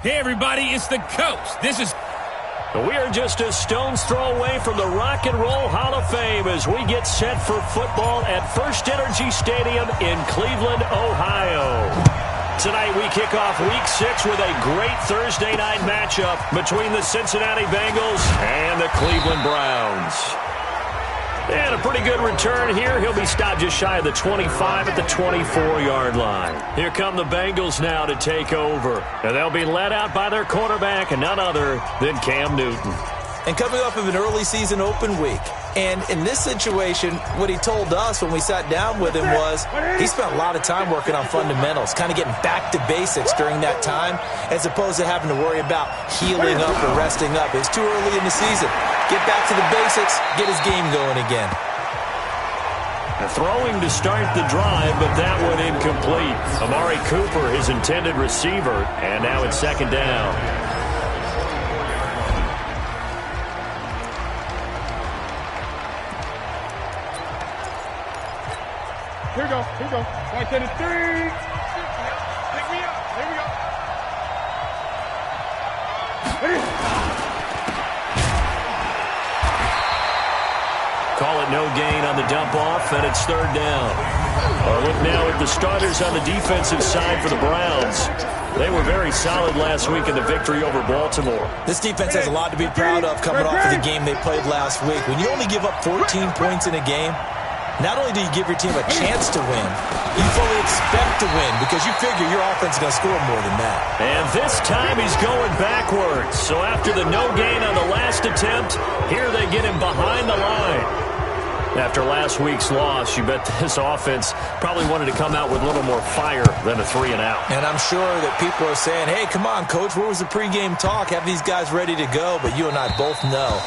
Hey, everybody, it's the coach. This is... We are just a stone's throw away from the Rock and Roll Hall of Fame as we get set for football at First Energy Stadium in Cleveland, Ohio. Tonight we kick off Week 6 with a great Thursday night matchup between the Cincinnati Bengals and the Cleveland Browns. And a pretty good return here. He'll be stopped just shy of the 25 at the 24-yard line. Here come the Bengals now to take over. And they'll be led out by their quarterback and none other than Cam Newton. And coming off of an early season open week. And in this situation, what he told us when we sat down with him was he spent a lot of time working on fundamentals, kind of getting back to basics during that time, as opposed to having to worry about healing up or resting up. It's too early in the season. Get back to the basics, get his game going again. Throwing to start the drive, but that one incomplete. Amari Cooper, his intended receiver, and now it's second down. Here we go. Right to the 3. Pick me up. Here we go. Call it no gain on the dump off, and it's third down. Our look now at the starters on the defensive side for the Browns. They were very solid last week in the victory over Baltimore. This defense has a lot to be proud of coming off of the game they played last week. When you only give up 14 points in a game, not only do you give your team a chance to win, you fully expect to win because you figure your offense is going to score more than that. And this time he's going backwards. So after the no gain on the last attempt, here they get him behind the line. After last week's loss, you bet this offense probably wanted to come out with a little more fire than a 3-and-out. And I'm sure that people are saying, hey, come on, Coach, where was the pregame talk? Have these guys ready to go? But you and I both know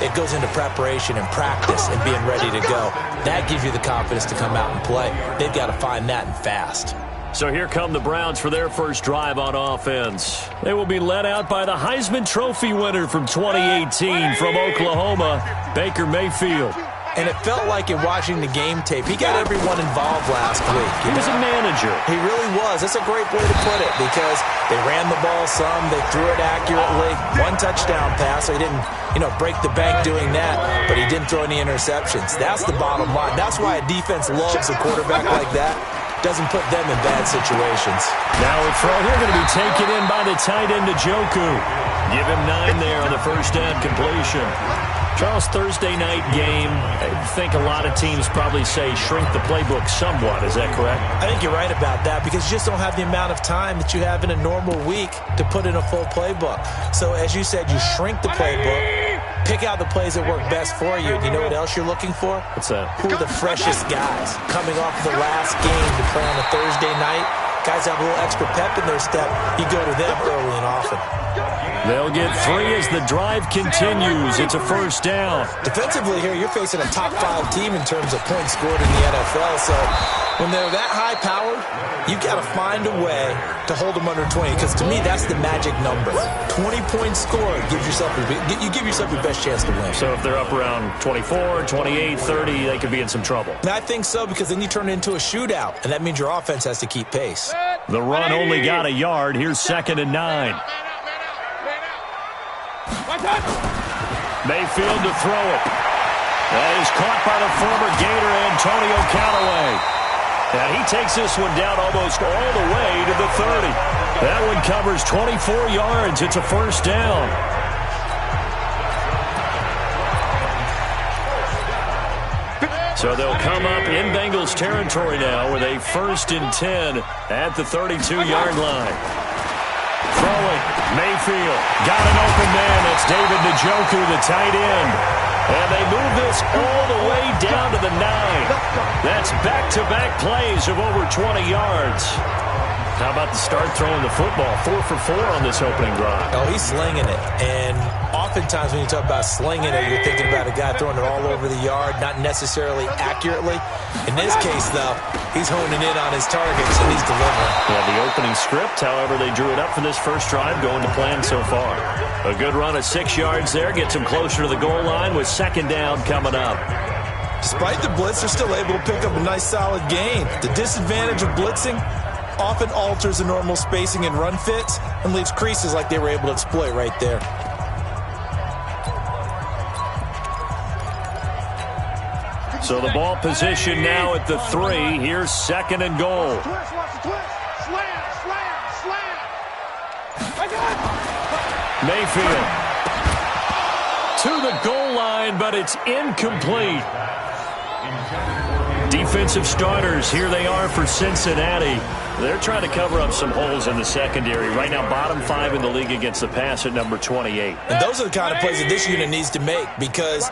it goes into preparation and practice and being ready to go. That gives you the confidence to come out and play. They've got to find that and fast. So here come the Browns for their first drive on offense. They will be led out by the Heisman Trophy winner from 2018 from Oklahoma, Baker Mayfield. And it felt like in watching the game tape, he got everyone involved last week. He was a manager. He really was. That's a great way to put it because they ran the ball some, they threw it accurately. One touchdown pass, so he didn't, break the bank doing that, but he didn't throw any interceptions. That's the bottom line. That's why a defense loves a quarterback like that. Doesn't put them in bad situations. Now a throw here going to be taken in by the tight end Njoku. Give him 9 there on the first down completion. Charles, Thursday night game, I think a lot of teams probably say shrink the playbook somewhat. Is that correct? I think you're right about that because you just don't have the amount of time that you have in a normal week to put in a full playbook. So as you said, you shrink the playbook, pick out the plays that work best for you. You know what else you're looking for? What's that? Who are the freshest guys coming off the last game to play on a Thursday night? Guys have a little extra pep in their step. You go to them early and often. They'll get 3 as the drive continues. It's a first down. Defensively here, you're facing a top 5 team in terms of points scored in the NFL. So when they're that high-powered, you got to find a way to hold them under 20. Because to me, that's the magic number. 20 points scored gives yourself you give yourself your best chance to win. So if they're up around 24, 28, 30, they could be in some trouble. And I think so because then you turn it into a shootout, and that means your offense has to keep pace. The run only got a yard. Here's 2nd and 9. Mayfield to throw it. That is caught by the former Gator Antonio Callaway. And he takes this one down almost all the way to the 30. That one covers 24 yards. It's a first down. So they'll come up in Bengals territory now with a 1st and 10 at the 32-yard line. Throwing, Mayfield, got an open man. That's David Njoku, the tight end. And they move this all the way down to the 9. That's back-to-back plays of over 20 yards. How about the start throwing the football? 4 for 4 on this opening drive. Oh, he's slinging it. And oftentimes when you talk about slinging it, you're thinking about a guy throwing it all over the yard, not necessarily accurately. In this case, though, he's honing in on his targets, and he's delivering. Yeah, the opening script, however, they drew it up for this first drive, going to plan so far. A good run of 6 yards there, gets him closer to the goal line with 2nd down coming up. Despite the blitz, they're still able to pick up a nice solid gain. The disadvantage of blitzing, often alters the normal spacing and run fits and leaves creases like they were able to exploit right there. So the ball position now at the 3. Here's 2nd and goal. Mayfield to the goal line, but it's incomplete. Defensive starters, here they are for Cincinnati. They're trying to cover up some holes in the secondary. Right now, bottom 5 in the league against the pass at number 28. And those are the kind of plays that this unit needs to make because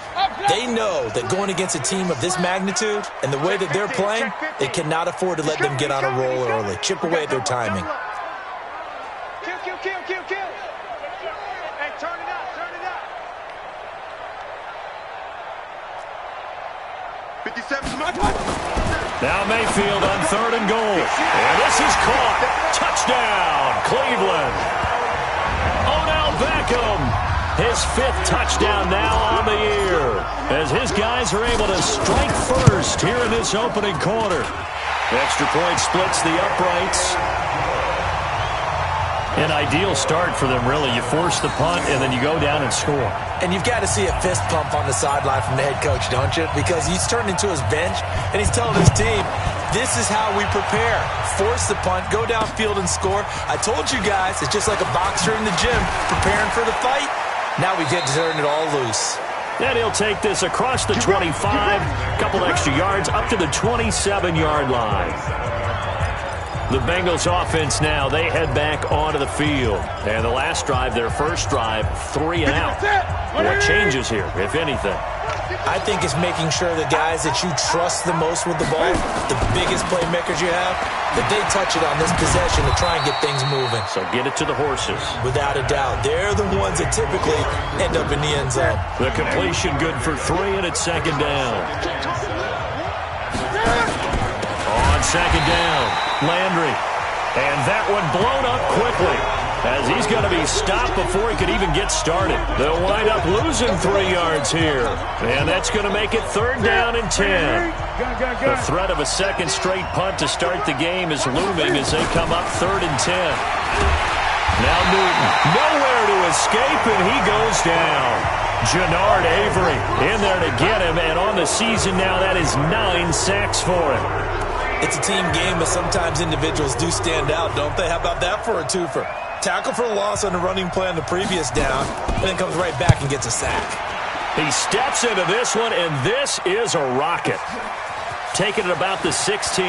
they know that going against a team of this magnitude and the way that they're playing, they cannot afford to let them get on a roll early. Chip away at their timing. Kill. Hey, turn it up. 57. Now Mayfield on 3rd and goal. And this is caught. Touchdown, Cleveland. Odell Beckham. His 5th touchdown now on the year. As his guys are able to strike first here in this opening quarter. The extra point splits the uprights. An ideal start for them, really. You force the punt, and then you go down and score. And you've got to see a fist pump on the sideline from the head coach, don't you? Because he's turned into his bench, and he's telling his team, this is how we prepare. Force the punt, go downfield and score. I told you guys, it's just like a boxer in the gym preparing for the fight. Now we get to turn it all loose. And he'll take this across the 25, couple extra yards, up to the 27-yard line. The Bengals offense now, they head back onto the field. And the last drive, their first drive, 3 and out. What changes here, if anything? I think it's making sure the guys that you trust the most with the ball, the biggest playmakers you have, that they touch it on this possession to try and get things moving. So get it to the horses. Without a doubt. They're the ones that typically end up in the end zone. The completion good for 3, and it's 2nd down. On 2nd down, Landry. And that one blown up quickly as he's going to be stopped before he could even get started. They'll wind up losing 3 yards here. And that's going to make it 3rd down and 10. The threat of a second straight punt to start the game is looming as they come up 3rd and 10. Now Newton, nowhere to escape, and he goes down. Jannard Avery in there to get him, and on the season now, that is 9 sacks for him. It's a team game, but sometimes individuals do stand out, don't they? How about that for a twofer? Tackle for a loss on the running play on the previous down, and then comes right back and gets a sack. He steps into this one, and this is a rocket. Taking it about the 16.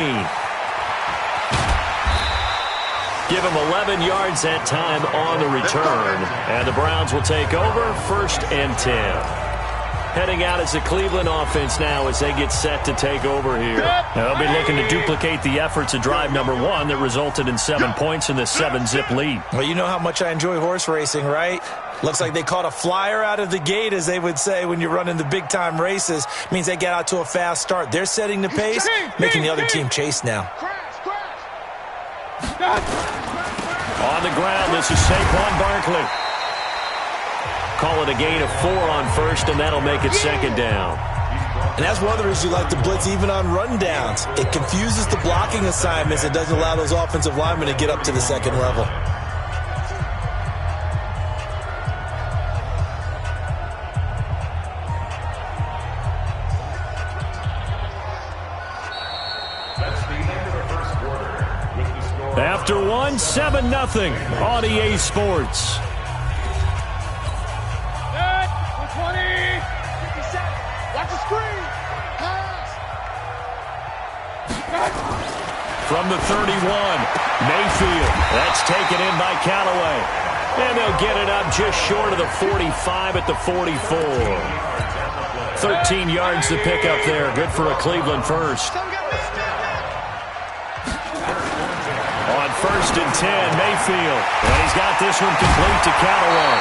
Give him 11 yards that time on the return. And the Browns will take over, 1st and 10. Heading out as the Cleveland offense now as they get set to take over here. They'll be looking to duplicate the efforts of drive number 1 that resulted in 7 points in this 7-zip lead. Well, you know how much I enjoy horse racing, right? Looks like they caught a flyer out of the gate, as they would say when you're running the big-time races. Means they get out to a fast start. They're setting the pace, making the other team chase now. On the ground, this is Saquon Barkley. Call it a gain of 4 on 1st, and that'll make it 2nd down. And that's one of the reasons you like to blitz even on rundowns. It confuses the blocking assignments. It doesn't allow those offensive linemen to get up to the 2nd level. After 1, 7-0 on EA Sports. From the 31, Mayfield. That's taken in by Callaway. And they'll get it up just short of the 45 at the 44. 13 yards to pick up there. Good for a Cleveland first. On 1st and 10, Mayfield. And he's got this one complete to Callaway.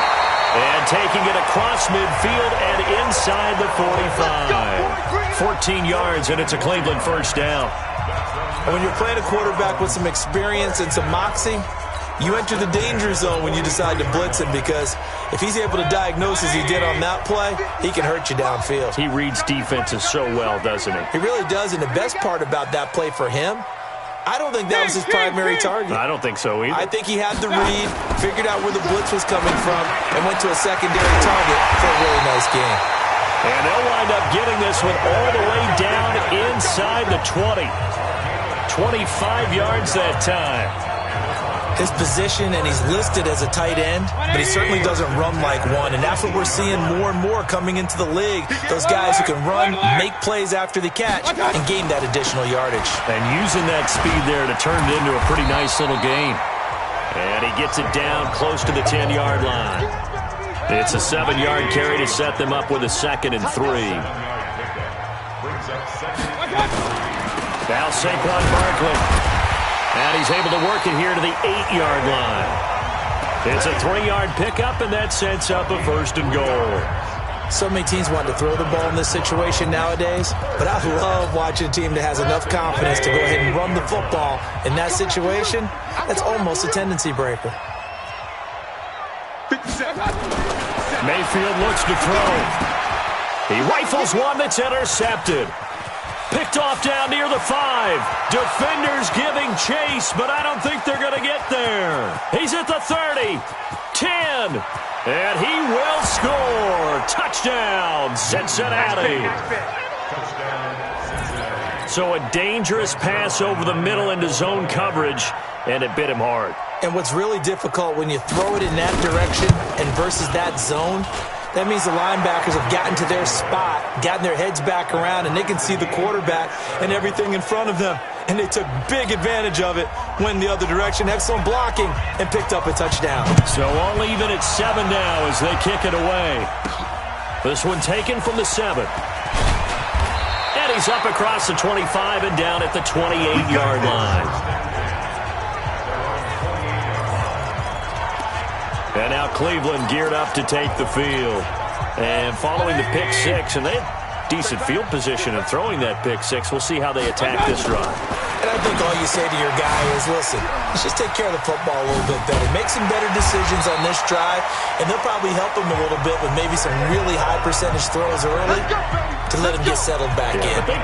And taking it across midfield and inside the 45. 14 yards, and it's a Cleveland first down. And when you're playing a quarterback with some experience and some moxie, you enter the danger zone when you decide to blitz him, because if he's able to diagnose as he did on that play, he can hurt you downfield. He reads defenses so well, doesn't he? He really does, and the best part about that play for him I don't think that was his primary target. I don't think so either. I think he had the read, figured out where the blitz was coming from, and went to a secondary target for a really nice game. And they'll wind up getting this one all the way down inside the 20. 25 yards that time. His position, and he's listed as a tight end, but he certainly doesn't run like one, and that's what we're seeing more and more coming into the league. Those guys who can run, make plays after the catch, and gain that additional yardage. And using that speed there to turn it into a pretty nice little gain. And he gets it down close to the 10-yard line. It's a 7-yard carry to set them up with a 2nd and 3. Now Saquon Barkley. And he's able to work it here to the 8-yard line. It's a 3-yard pickup, and that sets up a 1st and goal. So many teams want to throw the ball in this situation nowadays, but I love watching a team that has enough confidence to go ahead and run the football. In that situation, that's almost a tendency breaker. Mayfield looks to throw. He rifles one that's intercepted. Picked off down near the 5. Defenders giving chase, but I don't think they're going to get there. He's at the 30. 10. And he will score. Touchdown, Cincinnati. So a dangerous pass over the middle into zone coverage, and it bit him hard. And what's really difficult when you throw it in that direction and versus that zone, that means the linebackers have gotten to their spot, gotten their heads back around, and they can see the quarterback and everything in front of them. And they took big advantage of it, went the other direction, excellent blocking, and picked up a touchdown. So all even at 7 now as they kick it away. This one taken from the 7. And he's up across the 25 and down at the 28-yard line. And now Cleveland geared up to take the field. And following the pick 6, and they have decent field position in throwing that pick 6. We'll see how they attack this drive. And I think all you say to your guy is, listen, let's just take care of the football a little bit better. Make some better decisions on this drive, and they'll probably help him a little bit with maybe some really high percentage throws early to let him get settled back in. But they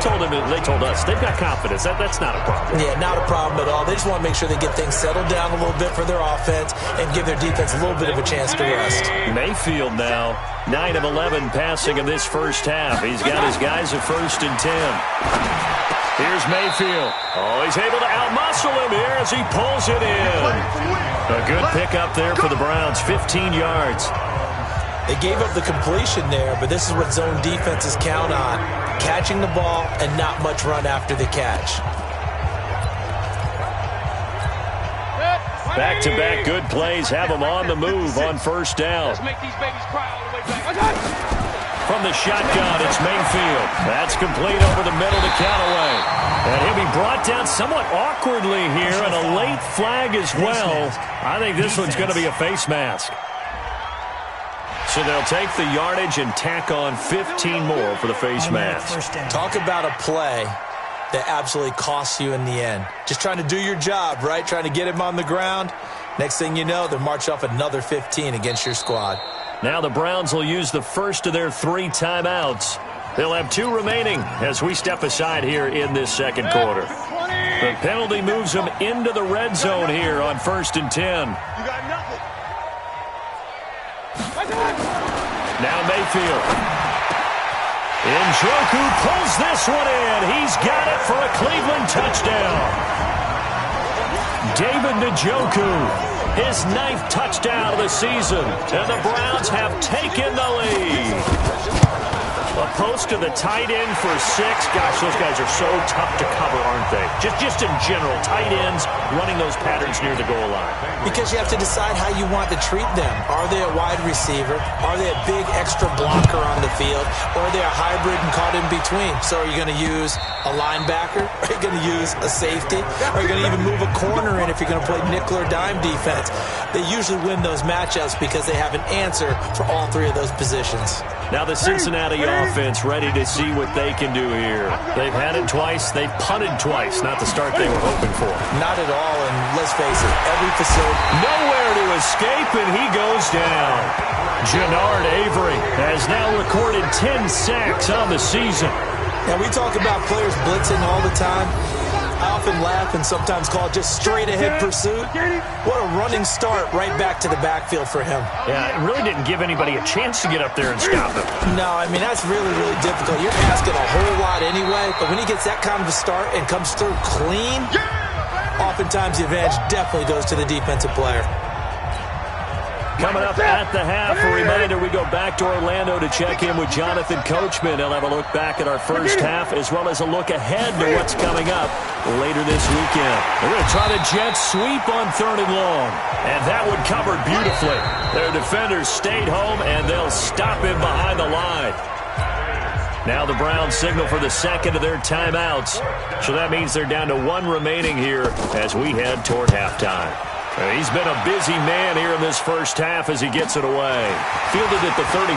told us, they've got confidence. That's not a problem. Yeah, not a problem at all. They just want to make sure they get things settled down a little bit for their offense and give their defense a little bit of a chance to rest. Mayfield now, 9 of 11 passing in this first half. He's got his guys at 1st and 10. Here's Mayfield. Oh, he's able to outmuscle him here as he pulls it in. A good pickup there for the Browns, 15 yards. They gave up the completion there, but this is what zone defenses count on, catching the ball and not much run after the catch. Back-to-back good plays have them on the move on 1st down. Let's make these babies cry all the way back. From the shotgun, it's Mayfield. That's complete over the middle to Callaway. And he'll be brought down somewhat awkwardly here, and a late flag as well. I think this one's going to be a face mask. So they'll take the yardage and tack on 15 more for the face mask. Talk about a play that absolutely costs you in the end. Just trying to do your job, right? Trying to get him on the ground. Next thing you know, they'll march off another 15 against your squad. Now the Browns will use the first of their 3 timeouts. They'll have 2 remaining as we step aside here in this second quarter. The penalty moves them into the red zone here on 1st and 10. You got nothing. Now Mayfield. Njoku pulls this one in. He's got it for a Cleveland touchdown. David Njoku. His 9th touchdown of the season, and the Browns have taken the lead. A post to the tight end for 6. Gosh, those guys are so tough to cover, aren't they? Just in general, tight ends running those patterns near the goal line. Because you have to decide how you want to treat them. Are they a wide receiver? Are they a big extra blocker on the field? Or are they a hybrid and caught in between? So are you going to use a linebacker? Are you going to use a safety? Are you going to even move a corner in if you're going to play nickel or dime defense? They usually win those matchups because they have an answer for all 3 of those positions. Now the Cincinnati offense ready to see what they can do here. They've had it twice. They've punted twice. Not the start they were hoping for. Not at all, and let's face it, every facility... Nowhere to escape, and he goes down. Jannard Avery has now recorded 10 sacks on the season. Now, we talk about players blitzing all the time. I often laugh and sometimes call it just straight ahead pursuit. What a running start right back to the backfield for him. Yeah, it really didn't give anybody a chance to get up there and stop him. No, I mean, that's really, really difficult. You're asking a whole lot anyway, but when he gets that kind of a start and comes through clean, oftentimes the advantage definitely goes to the defensive player. Coming up at the half, a reminder, we go back to Orlando to check in with Jonathan Coachman. He'll have a look back at our first half as well as a look ahead to what's coming up later this weekend. They're going to try the jet sweep on 3rd and long. And that one covered beautifully. Their defenders stayed home, and they'll stop him behind the line. Now the Browns signal for the second of their timeouts. So that means they're down to 1 remaining here as we head toward halftime. He's been a busy man here in this first half as he gets it away. Fielded at the 33.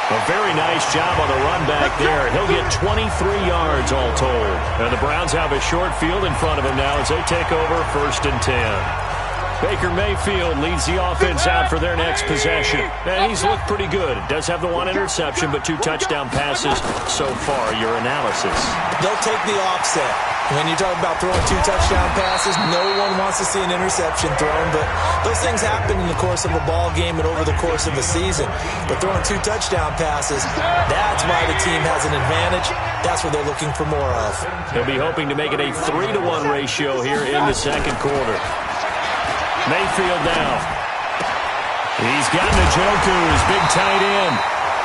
A very nice job on the run back there. He'll get 23 yards all told. And the Browns have a short field in front of him now as they take over 1st and 10. Baker Mayfield leads the offense out for their next possession. And he's looked pretty good. Does have the 1 interception, but 2 touchdown passes so far. Your analysis. They'll take the offset. When you talk about throwing 2 touchdown passes, no one wants to see an interception thrown, but those things happen in the course of a ball game and over the course of a season. But throwing 2 touchdown passes, that's why the team has an advantage. That's what they're looking for more of. He'll be hoping to make it a 3-to-1 ratio here in the second quarter. Mayfield now. He's got Njoku, his big tight end.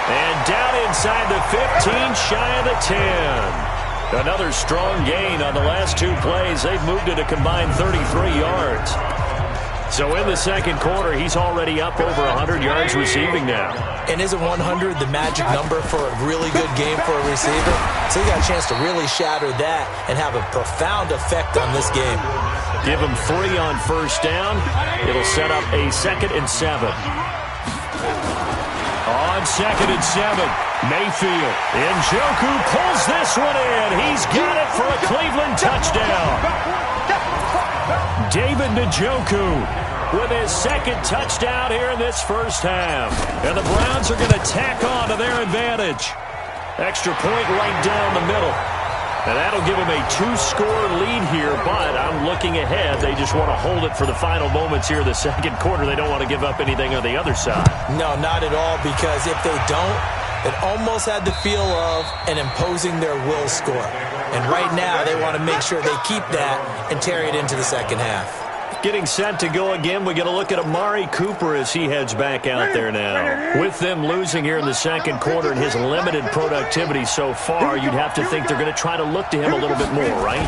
And down inside the 15, shy of the 10. Another strong gain on the last 2 plays. They've moved it a combined 33 yards. So in the second quarter, he's already up over 100 yards receiving now. And isn't 100 the magic number for a really good game for a receiver? So he got a chance to really shatter that and have a profound effect on this game. Give him 3 on first down. It'll set up a 2nd and 7. On 2nd and 7, Mayfield. Njoku pulls this one in. He's got it for a Cleveland touchdown. David Njoku with his 2nd touchdown here in this first half. And the Browns are going to tack on to their advantage. Extra point right down the middle. And that'll give them a 2-score lead here, but I'm looking ahead. They just want to hold it for the final moments here in the second quarter. They don't want to give up anything on the other side. No, not at all, because if they don't, it almost had the feel of an imposing their will score. And right now, they want to make sure they keep that and carry it into the second half. Getting set to go again, we get a look at Amari Cooper as he heads back out there now. With them losing here in the second quarter and his limited productivity so far, you'd have to think they're going to try to look to him a little bit more, right?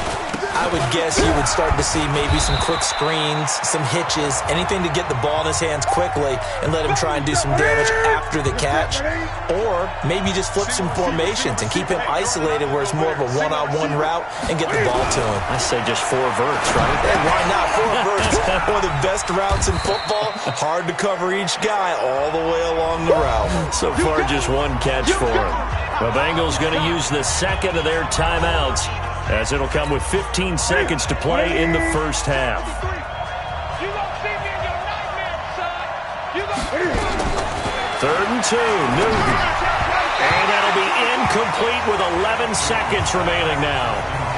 I would guess you would start to see maybe some quick screens, some hitches, anything to get the ball in his hands quickly and let him try and do some damage after the catch. Or maybe just flip some formations and keep him isolated where it's more of a one-on-one route and get the ball to him. I say just 4 verts, right? Hey, why not? 4 verts. One of the best routes in football. Hard to cover each guy all the way along the route. So far, just 1 catch for him. The Bengals going to use the 2nd of their timeouts, as it'll come with 15 seconds to play in the first half. 3rd and 2, Newton. And that'll be incomplete with 11 seconds remaining now.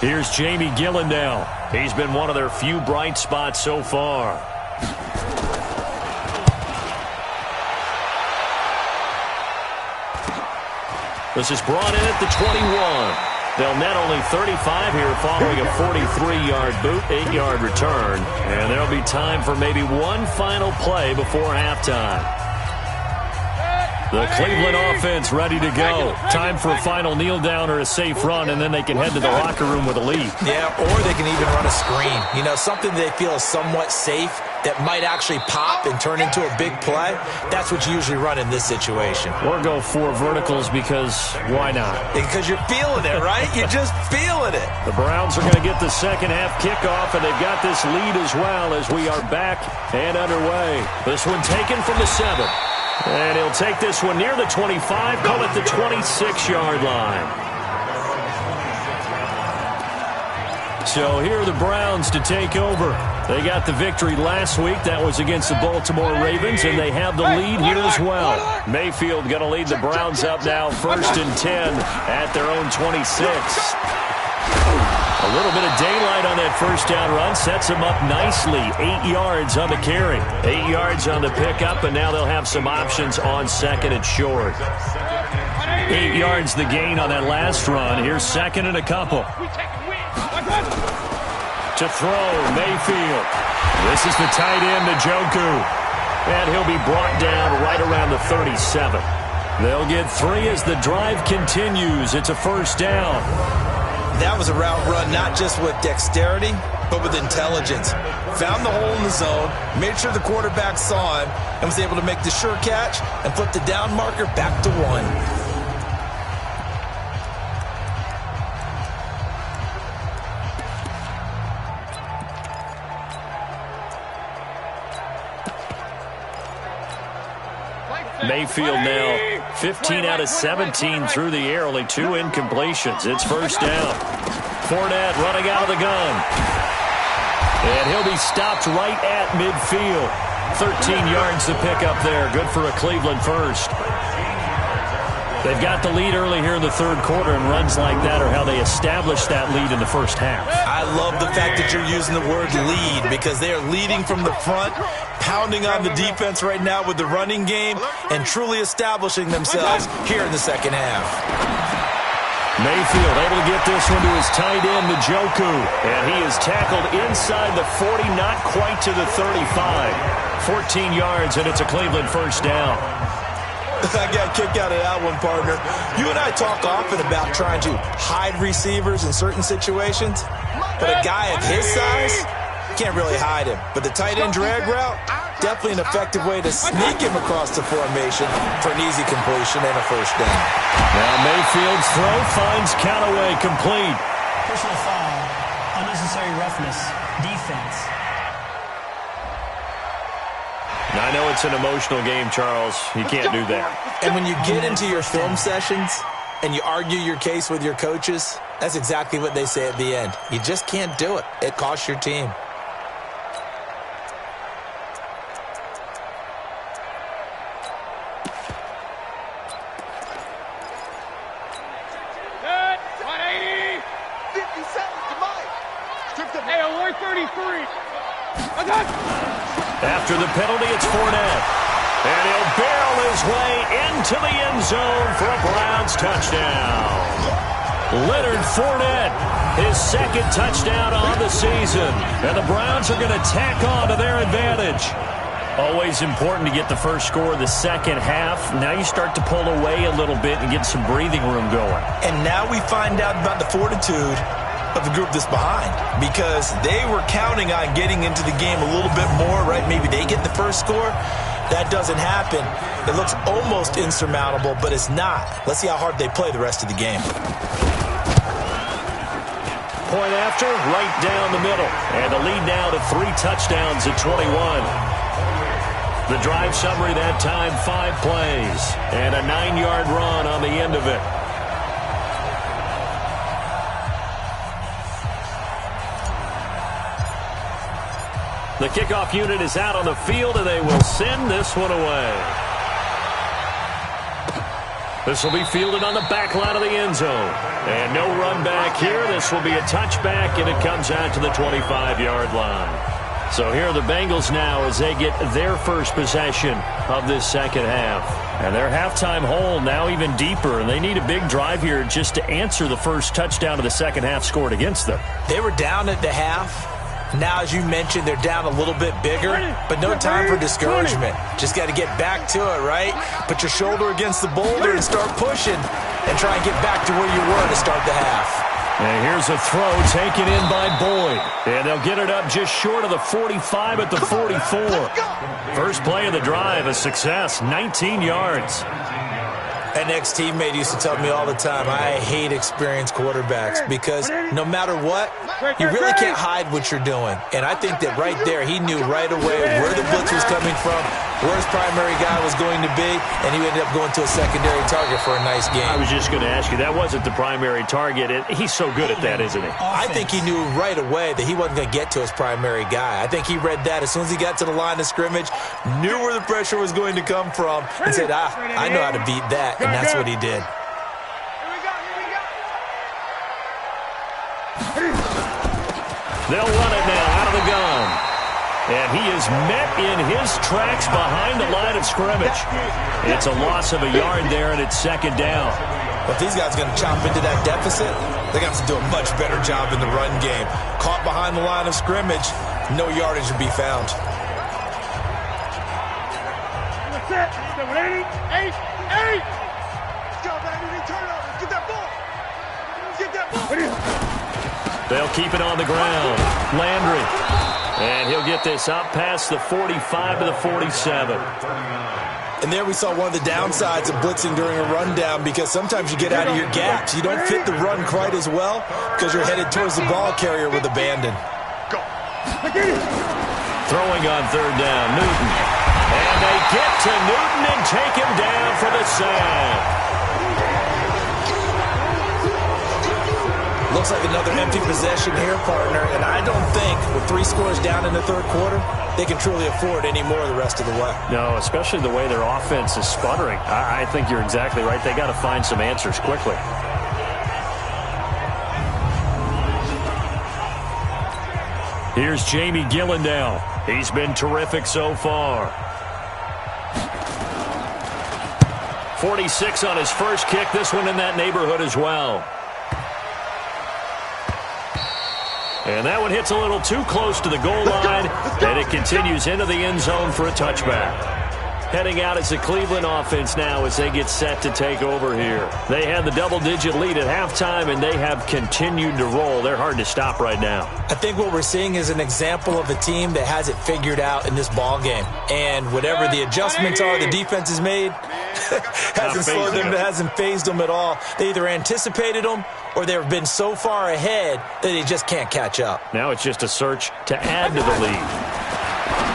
Here's Jamie Gillen now. He's been one of their few bright spots so far. This is brought in at the 21. They'll net only 35 here following a 43-yard boot, 8-yard return. And there'll be time for maybe one final play before halftime. The Cleveland offense ready to go. Time for a final kneel down or a safe run, and then they can head to the locker room with a lead. Yeah, or they can even run a screen. You know, something they feel is somewhat safe that might actually pop and turn into a big play. That's what you usually run in this situation. Or go 4 verticals because why not? Because you're feeling it, right? You're just feeling it. The Browns are going to get the second half kickoff, and they've got this lead as well as we are back and underway. This one taken from the 7. And he'll take this one near the 25, call it the 26-yard line. So here are the Browns to take over. They got the victory last week. That was against the Baltimore Ravens, and they have the lead here as well. Mayfield going to lead the Browns up now, 1st and 10 at their own 26. A little bit of daylight on that first down run sets them up nicely. 8 yards on the carry, 8 yards on the pickup, and now they'll have some options on 2nd and short. 8 yards the gain on that last run. Here's 2nd and a couple. To throw, Mayfield. This is the tight end, Njoku. And he'll be brought down right around the 37. They'll get 3 as the drive continues. It's a 1st down. That was a route run not just with dexterity, but with intelligence. Found the hole in the zone, made sure the quarterback saw him, and was able to make the sure catch and flip the down marker back to 1. Mayfield now 15 out of 17 through the air, only 2 incompletions. It's 1st down. Fournette running out of the gun. And he'll be stopped right at midfield. 13 yards to pick up there. Good for a Cleveland 1st. They've got the lead early here in the 3rd quarter, and runs like that are how they establish that lead in the 1st half. I love the fact that you're using the word lead, because they are leading from the front, pounding on the defense right now with the running game, and truly establishing themselves here in the 2nd half. Mayfield able to get this one to his tight end, Njoku. And he is tackled inside the 40, not quite to the 35. 14 yards, and it's a Cleveland 1st down. I got a kick out of that one, partner. You and I talk often about trying to hide receivers in certain situations, but a guy of his size, can't really hide him. But the tight end drag route, definitely an effective way to sneak him across the formation for an easy completion and a 1st down. Now Mayfield's throw finds Callaway complete. Personal foul, unnecessary roughness, defense. Now, I know it's an emotional game, Charles. You can't do that. And when you get into your film sessions and you argue your case with your coaches, that's exactly what they say at the end. You just can't do it. It costs your team. After the penalty, it's Fournette. And he'll barrel his way into the end zone for a Browns touchdown. Leonard Fournette, his 2nd touchdown on the season. And the Browns are going to tack on to their advantage. Always important to get the first score of the 2nd half. Now you start to pull away a little bit and get some breathing room going. And now we find out about the fortitude of the group that's behind, because they were counting on getting into the game a little bit more, right? Maybe they get the first score. That doesn't happen. It looks almost insurmountable, but it's not. Let's see how hard they play the rest of the game. Point after, right down the middle. And the lead now to 3 touchdowns at 21. The drive summary that time, 5 plays. And a 9-yard run on the end of it. The kickoff unit is out on the field, and they will send this one away. This will be fielded on the back line of the end zone. And no run back here. This will be a touchback, and it comes out to the 25-yard line. So here are the Bengals now as they get their first possession of this 2nd half. And their halftime hole now even deeper, and they need a big drive here just to answer the first touchdown of the 2nd half scored against them. They were down at the half. Now, as you mentioned, they're down a little bit bigger, but no time for discouragement. Just got to get back to it, right? Put your shoulder against the boulder and start pushing and try and get back to where you were to start the half. And here's a throw taken in by Boyd. And they'll get it up just short of the 45 at the 44. First play of the drive, a success, 19 yards. An ex-teammate used to tell me all the time, I hate experienced quarterbacks because no matter what, you really can't hide what you're doing. And I think that right there, he knew right away where the blitz was coming from, where his primary guy was going to be, and he ended up going to a secondary target for a nice game. I was just going to ask you, that wasn't the primary target. He's so good at that, isn't he? I think he knew right away that he wasn't going to get to his primary guy. I think he read that as soon as he got to the line of scrimmage, knew where the pressure was going to come from, and said, I know how to beat that, and that's what he did. They'll run it now out of the gun. And he is met in his tracks behind the line of scrimmage. It's a loss of a yard there, and it's second down. But these guys are going to chop into that deficit. They're going to have to do a much better job in the run game. Caught behind the line of scrimmage, no yardage to be found. That's it. 780, 8, 8. Go, baby. Turn it over. Get that ball. Get that ball. They'll keep it on the ground. Landry. And he'll get this up past the 45 to the 47. And there we saw one of the downsides of blitzing during a rundown, because sometimes you get out of your gaps. You don't fit the run quite as well because you're headed towards the ball carrier with abandon. Go. Throwing on third down, Newton. And they get to Newton and take him down for the sack. Looks like another empty possession here, partner, and I don't think with 3 scores down in the third quarter, they can truly afford any more the rest of the way. No, especially the way their offense is sputtering. I think you're exactly right. They got to find some answers quickly. Here's Jamie Gillen now. He's been terrific so far. 46 on his first kick. This one in that neighborhood as well. And that one hits a little too close to the goal line, and it continues into the end zone for a touchback. Heading out as the Cleveland offense now as they get set to take over here. They had the double-digit lead at halftime, and they have continued to roll. They're hard to stop right now. I think what we're seeing is an example of a team that has it figured out in this ball game. And whatever the adjustments are the defense has made, hasn't slowed them, hasn't phased them at all. They either anticipated them or they've been so far ahead that they just can't catch up. Now it's just a search to add to the lead.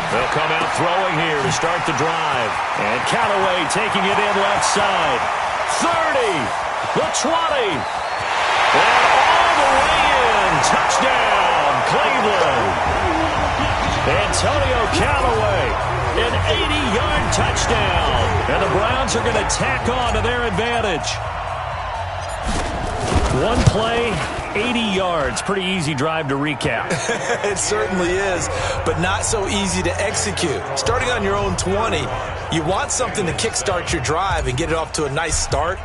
They'll come out throwing here to start the drive. And Callaway taking it in left side. 30, the 20, and all the way in. Touchdown, Cleveland. Antonio Callaway, an 80-yard touchdown. And the Browns are going to tack on to their advantage. One play, 80 yards. Pretty easy drive to recap. It certainly is, but not so easy to execute. Starting on your own 20, you want something to kickstart your drive and get it off to a nice start.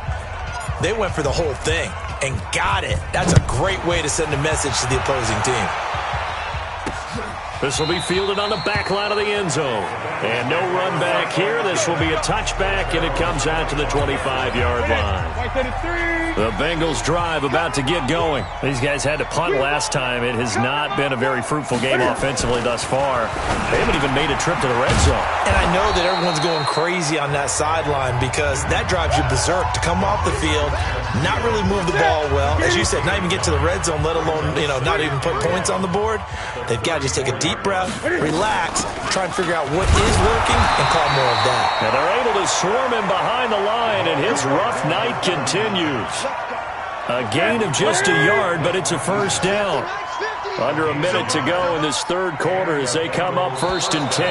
They went for the whole thing and got it. That's a great way to send a message to the opposing team. This will be fielded on the back line of the end zone. And no run back here. This will be a touchback, and it comes out to the 25-yard line. The Bengals drive about to get going. These guys had to punt last time. It has not been a very fruitful game offensively thus far. They haven't even made a trip to the red zone. And I know that everyone's going crazy on that sideline because that drives you berserk to come off the field, not really move the ball well. As you said, not even get to the red zone, let alone, not even put points on the board. They've got to just take a deep breath, relax, try and figure out what is working and call more of that. Now they're able to swarm him behind the line, and his rough night continues. A gain of just a yard, but it's a first down. Under a minute to go in this third quarter as they come up 1st and 10.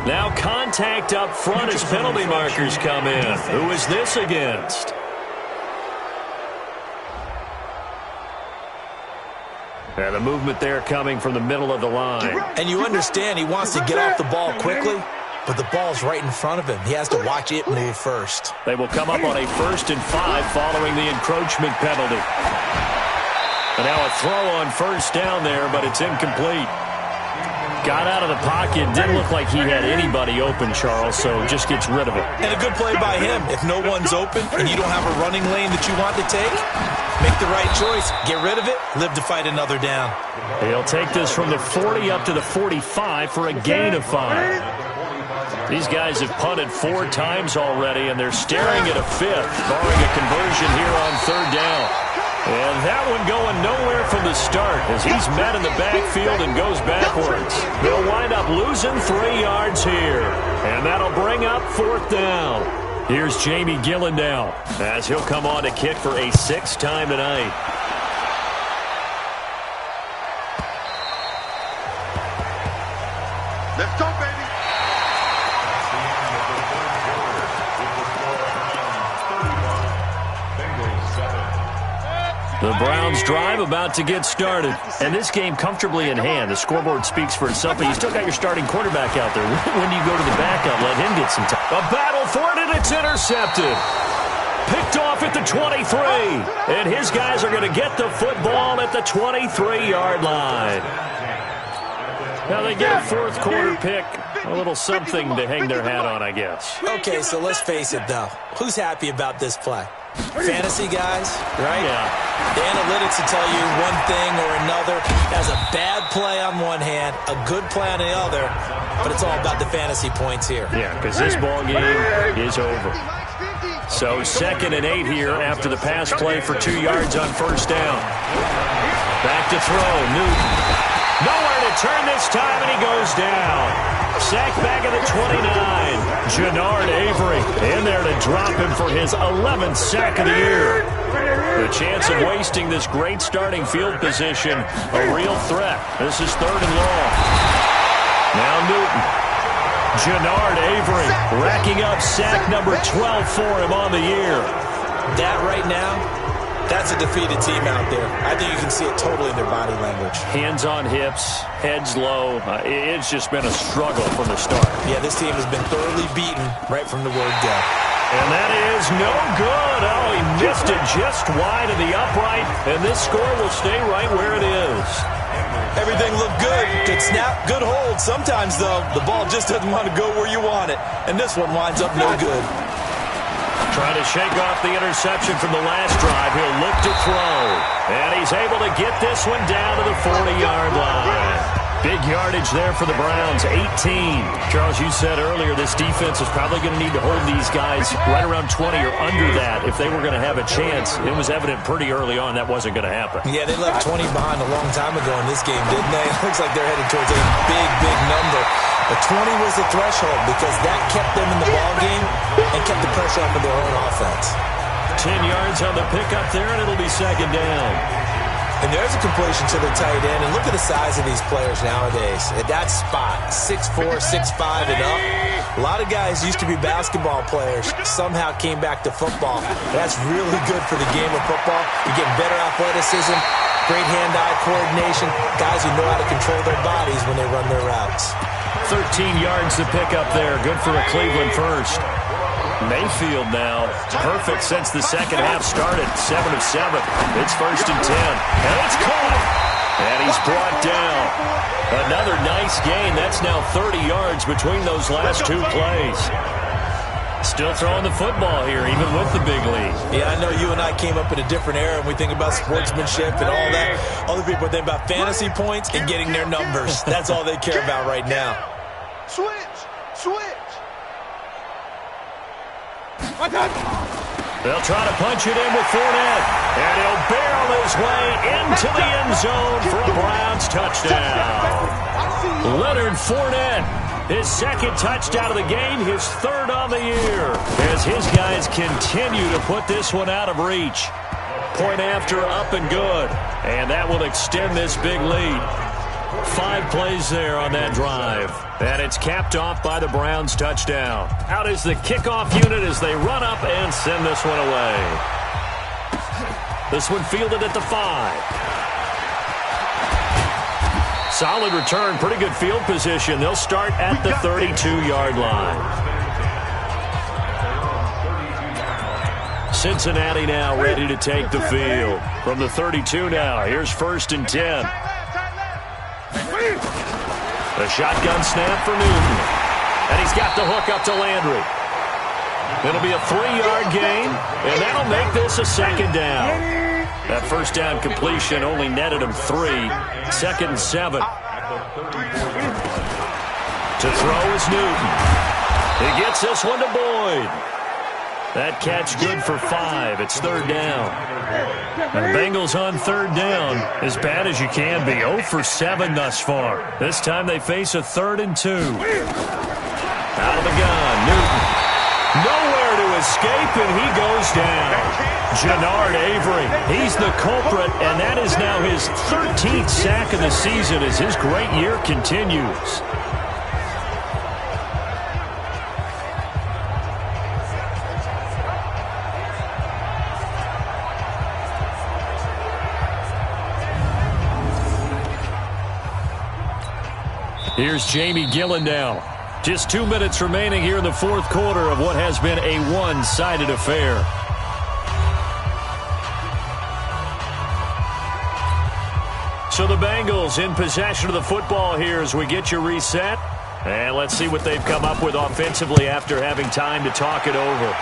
Now contact up front as penalty markers come in. Who is this against? And the movement there coming from the middle of the line. And you understand he wants to get off the ball quickly, but the ball's right in front of him. He has to watch it move first. They will come up on a 1st and 5 following the encroachment penalty. And now a throw on first down there, but it's incomplete. Got out of the pocket. Didn't look like he had anybody open, Charles, so just gets rid of it. And a good play by him. If no one's open and you don't have a running lane that you want to take, make the right choice. Get rid of it. Live to fight another down. He'll take this from the 40 up to the 45 for a gain of 5. These guys have punted 4 times already, and they're staring at a 5th, barring a conversion here on 3rd down. And that one going nowhere from the start as he's met in the backfield and goes backwards. They'll wind up losing 3 yards here. And that'll bring up 4th down. Here's Jamie Gillen now as he'll come on to kick for a 6th time tonight. Let's go, baby. The Browns drive about to get started. And this game comfortably in hand. The scoreboard speaks for itself, but you still got your starting quarterback out there. When do you go to the backup? Let him get some time. A battle for it, and it's intercepted. Picked off at the 23. And his guys are going to get the football at the 23-yard line. Now they get a 4th quarter pick. A little something to hang their hat on, I guess. Okay, so let's face it, though. Who's happy about this play? Fantasy guys, right? Yeah. The analytics will tell you one thing or another. Has a bad play on one hand, a good play on the other, but it's all about the fantasy points here. Yeah, because this ball game is over. So 2nd and 8 here after the pass play for 2 yards on 1st down. Back to throw, Newton. Nowhere to turn this time, and he goes down. Sack back at the 29. Jannard Avery in there to drop him for his 11th sack of the year. The chance of wasting this great starting field position, a real threat. This is 3rd and long. Now Newton. Jannard Avery racking up sack number 12 for him on the year. That right now, that's a defeated team out there. I think you can see it totally in their body language. Hands on hips, heads low. It's just been a struggle from the start. Yeah, this team has been thoroughly beaten right from the word go. And that is no good. Oh, he missed it just wide of the upright, and this score will stay right where it is. Everything looked good. Good snap, good hold. Sometimes, though, the ball just doesn't want to go where you want it. And this one winds up no good. Trying to shake off the interception from the last drive. He'll look to throw. And he's able to get this one down to the 40-yard line. Big yardage there for the Browns, 18. Charles, you said earlier this defense is probably going to need to hold these guys right around 20 or under that if they were going to have a chance. It was evident pretty early on that wasn't going to happen. Yeah, they left 20 behind a long time ago in this game, didn't they? It looks like they're headed towards a big, big number. But 20 was the threshold because that kept them in the ball game and kept the pressure off of their own offense. 10 yards on the pickup there, and it'll be 2nd down. And there's a completion to the tight end. And look at the size of these players nowadays. At that spot, 6'4", 6'5", and up. A lot of guys used to be basketball players, somehow came back to football. That's really good for the game of football. You get better athleticism, great hand-eye coordination, guys who know how to control their bodies when they run their routes. 13 yards to pick up there. Good for a Cleveland first. Mayfield now, perfect since the second half started. 7 of 7. It's 1st and 10. And it's caught. And he's brought down. Another nice gain. That's now 30 yards between those last 2 plays. Still throwing the football here, even with the big lead. Yeah, I know you and I came up in a different era and we think about sportsmanship and all that. Other people think about fantasy points and getting their numbers. That's all they care about right now. Switch! They'll try to punch it in with Fournette. And he'll barrel his way into the end zone for a Browns touchdown. Leonard Fournette, his 2nd touchdown of the game, his 3rd on the year, as his guys continue to put this one out of reach. Point after, up and good. And that will extend this big lead. 5 plays there on that drive. And it's capped off by the Browns touchdown. Out is the kickoff unit as they run up and send this one away. This one fielded at the 5. Solid return, pretty good field position. They'll start at the 32-yard line. Cincinnati now ready to take the field. From the 32 now, here's 1st and 10. The shotgun snap for Newton. And he's got the hook up to Landry. It'll be a 3-yard gain, and that'll make this a 2nd down. That 1st down completion only netted him 3. 2nd and 7. To throw is Newton. He gets this one to Boyd. That catch good for 5. It's third down. And the Bengals on third down, as bad as you can be. 0 for 7 thus far. This time they face a 3rd and 2. Out of the gun, Newton. Nowhere to escape, and he goes down. Jannard Avery, he's the culprit, and that is now his 13th sack of the season as his great year continues. Here's Jamie Gillen now. Just 2 minutes remaining here in the fourth quarter of what has been a one-sided affair. So the Bengals in possession of the football here as we get you reset. And let's see what they've come up with offensively after having time to talk it over.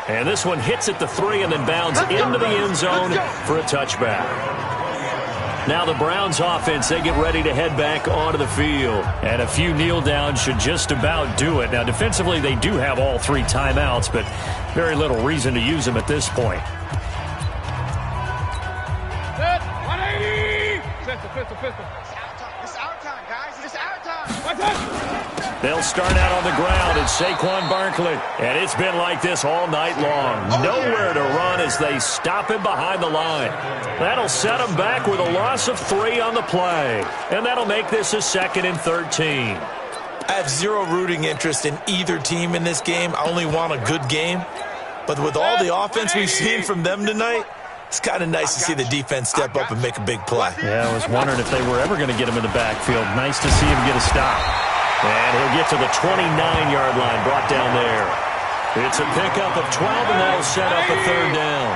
And this one hits at the 3 and then bounds into the end zone for a touchback. Now the Browns offense, they get ready to head back onto the field. And a few kneel downs should just about do it. Now defensively they do have all 3 timeouts, but very little reason to use them at this point. 180! Pistol. It's our time, guys. It's our time. They'll start out on the ground, and Saquon Barkley. And it's been like this all night long. Nowhere to run as they stop him behind the line. That'll set him back with a loss of 3 on the play. And that'll make this a 2nd and 13. I have zero rooting interest in either team in this game. I only want a good game. But with all the offense we've seen from them tonight, it's kind of nice to see the defense step up and make a big play. Yeah, I was wondering if they were ever going to get him in the backfield. Nice to see him get a stop. And he'll get to the 29-yard line, brought down there. It's a pickup of 12, and that'll set up a 3rd down.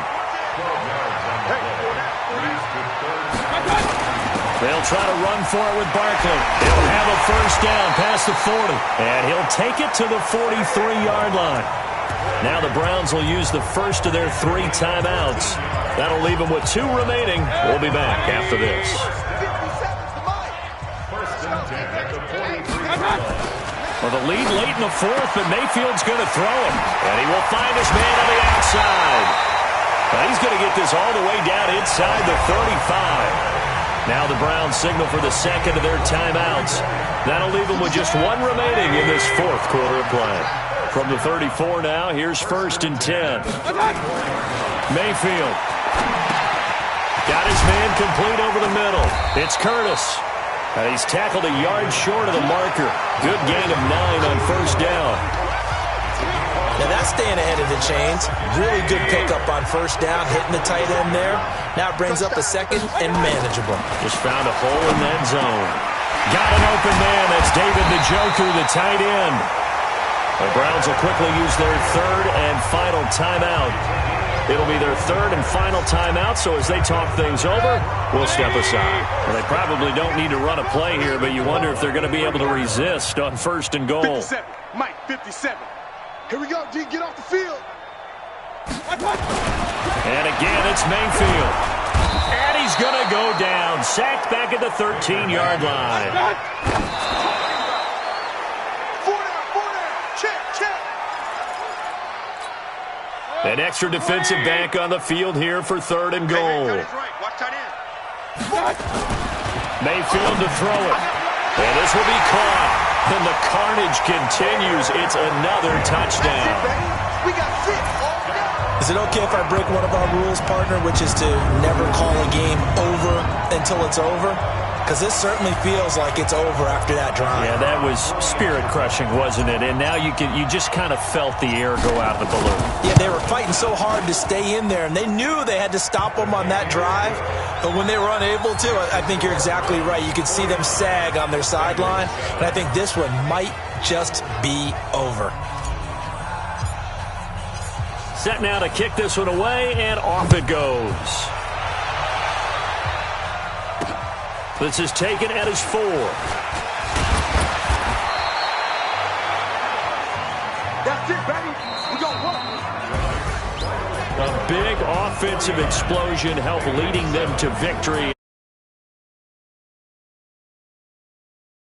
They'll try to run for it with Barkley. He'll have a 1st down past the 40, and he'll take it to the 43-yard line. Now the Browns will use the first of their 3 timeouts. That'll leave them with 2 remaining. We'll be back after this. Well, the lead late in the 4th, but Mayfield's going to throw him. And he will find his man on the outside. Now he's going to get this all the way down inside the 35. Now the Browns signal for the 2nd of their timeouts. That'll leave them with just 1 remaining in this 4th quarter of play. From the 34 now, here's 1st and 10. Mayfield. Got his man complete over the middle. It's Curtis. And he's tackled a yard short of the marker. Good gain of 9 on 1st down. Now that's staying ahead of the chains. Really good pickup on 1st down, hitting the tight end there. Now it brings up a 2nd and manageable. Just found a hole in that zone. Got an open man. That's David Njoku, the tight end. The Browns will quickly use their 3rd and final timeout. It'll be their 3rd and final timeout, so as they talk things over, we'll step aside. Well, they probably don't need to run a play here, but you wonder if they're going to be able to resist on 1st and goal. 57. Mike, 57. Here we go, D. Get off the field. And again, it's Mayfield. And he's going to go down. Sacked back at the 13-yard line. An extra defensive back on the field here for 3rd and goal. Mayfield to throw it. And this will be caught. And the carnage continues. It's another touchdown. Is it okay if I break one of our rules, partner, which is to never call a game over until it's over? Because this certainly feels like it's over after that drive. Yeah, that was spirit-crushing, wasn't it? And now you just kind of felt the air go out of the balloon. Yeah, they were fighting so hard to stay in there, and they knew they had to stop them on that drive. But when they were unable to, I think you're exactly right. You could see them sag on their sideline, and I think this one might just be over. Set now to kick this one away, and off it goes. This is taken at his 4. That's it, baby. We got one. A big offensive explosion helped leading them to victory.